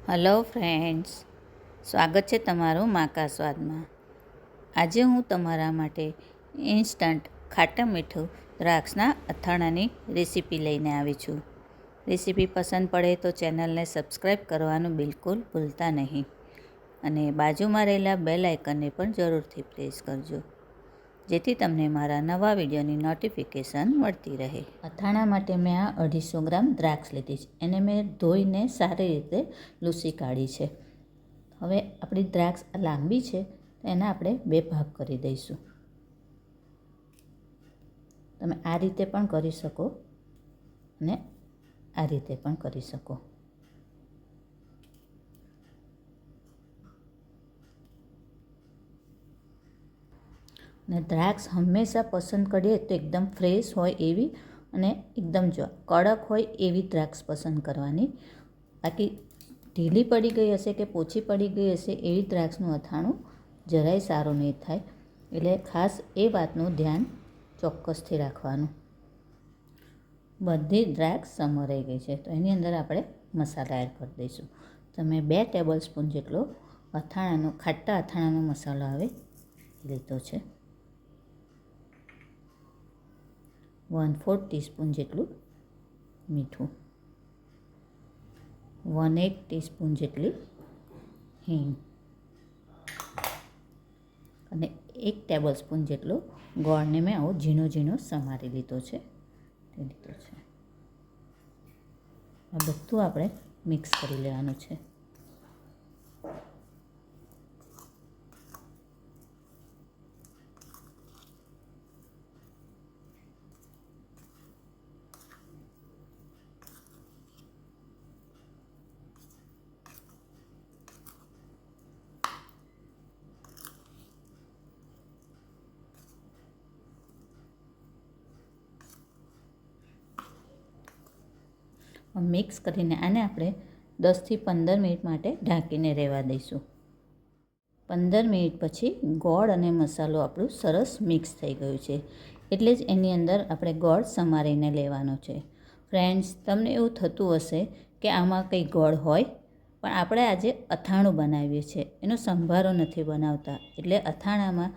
Hello friends, સ્વાગત છે તમારું માકા સ્વાદમાં. આજે હું તમારા માટે ઇન્સ્ટન્ટ ખાટા મીઠું દ્રાક્ષના અથાણાની રેસીપી લઈને આવી છું. રેસીપી પસંદ પડે તો ચેનલને સબસ્ક્રાઈબ કરવાનું બિલકુલ ભૂલતા નહીં અને બાજુમાં રહેલા બેલ આઇકનને પણ જરૂરથી પ્રેસ કરજો, જેથી તમને મારા નવા વિડીયોની નોટિફિકેશન મળતી રહે. અથાણા માટે મેં આ 250 ગ્રામ દ્રાક્ષ લીધી છે. એને મેં ધોઈને સારી રીતે લૂછી કાઢી છે. હવે આપણી દ્રાક્ષ લાંબી છે તો એના આપણે 2 ભાગ કરી દઈશું. તમે આ રીતે પણ કરી શકો અને આ રીતે પણ કરી શકો. અને દ્રાક્ષ હંમેશા પસંદ કરીએ તો એકદમ ફ્રેશ હોય એવી અને એકદમ કડક હોય એવી દ્રાક્ષ પસંદ કરવાની. બાકી ઢીલી પડી ગઈ હશે કે પોચી પડી ગઈ હશે એવી દ્રાક્ષનું અથાણું જરાય સારું નહીં થાય. એટલે ખાસ એ વાતનું ધ્યાન ચોક્કસથી રાખવાનું. બધી દ્રાક્ષ સમારાઈ ગઈ છે તો એની અંદર આપણે મસાલા એડ કરી દઈશું. તમે 2 ટેબલ સ્પૂન જેટલો ખાટા અથાણાનો મસાલો આવે લીધો છે. 1/4 ટીસ્પૂન જેટલું મીઠું, 1/8 ટીસ્પૂન જેટલી હિંગ અને 1 ટેબલ સ્પૂન જેટલો ગોળને મેં આવો ઝીણો ઝીણો સમારી લીધો છે તે લીધો છે. આ બધું આપણે મિક્સ કરી લેવાનું છે. મિક્સ કરીને આને આપણે 10થી 15 મિનિટ માટે ઢાંકીને રહેવા દઈશું. 15 મિનિટ પછી ગોળ અને મસાલો આપણું સરસ મિક્સ થઈ ગયું છે, એટલે જ એની અંદર આપણે ગોળ સમારીને લેવાનો છે. ફ્રેન્ડ્સ, તમને એવું થતું હશે કે આમાં કંઈ ગોળ હોય, પણ આપણે આજે અથાણું બનાવીએ છીએ, એનો સંભારો નથી બનાવતા, એટલે અથાણામાં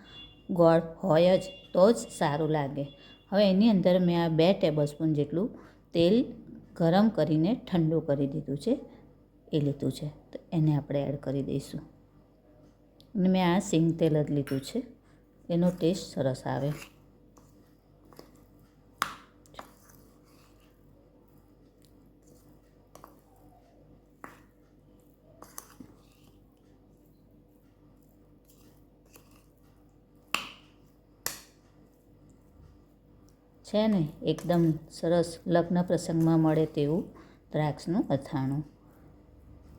ગોળ હોય જ તો જ સારું લાગે. હવે એની અંદર મેં આ 2 ટેબલ સ્પૂન જેટલું તેલ ગરમ કરીને ઠંડુ કરી દીધું છે એ લીધું છે, તો એને આપણે એડ કરી દઈશું. અને મેં આ સિંગ તેલ જ લીધું છે, એનો ટેસ્ટ સરસ આવે. છે ને એકદમ સરસ લગ્ન પ્રસંગમાં મળે તેવું દ્રાક્ષનું અથાણું.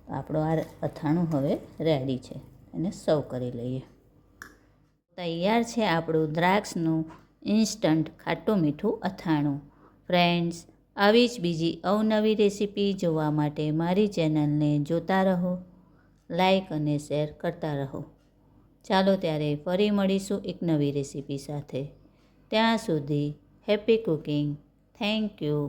આપણું આ અથાણું હવે રેડી છે, એને સર્વ કરી લઈએ. તૈયાર છે આપણું દ્રાક્ષનું ઇન્સ્ટન્ટ ખાટું મીઠું અથાણું. ફ્રેન્ડ્સ, આવી જ બીજી અવનવી રેસીપી જોવા માટે મારી ચેનલને જોતા રહો, લાઈક અને શેર કરતા રહો. ચાલો ત્યારે ફરી મળીશું એક નવી રેસીપી સાથે. ત્યાં સુધી હેપી કુકિંગ. Thank you.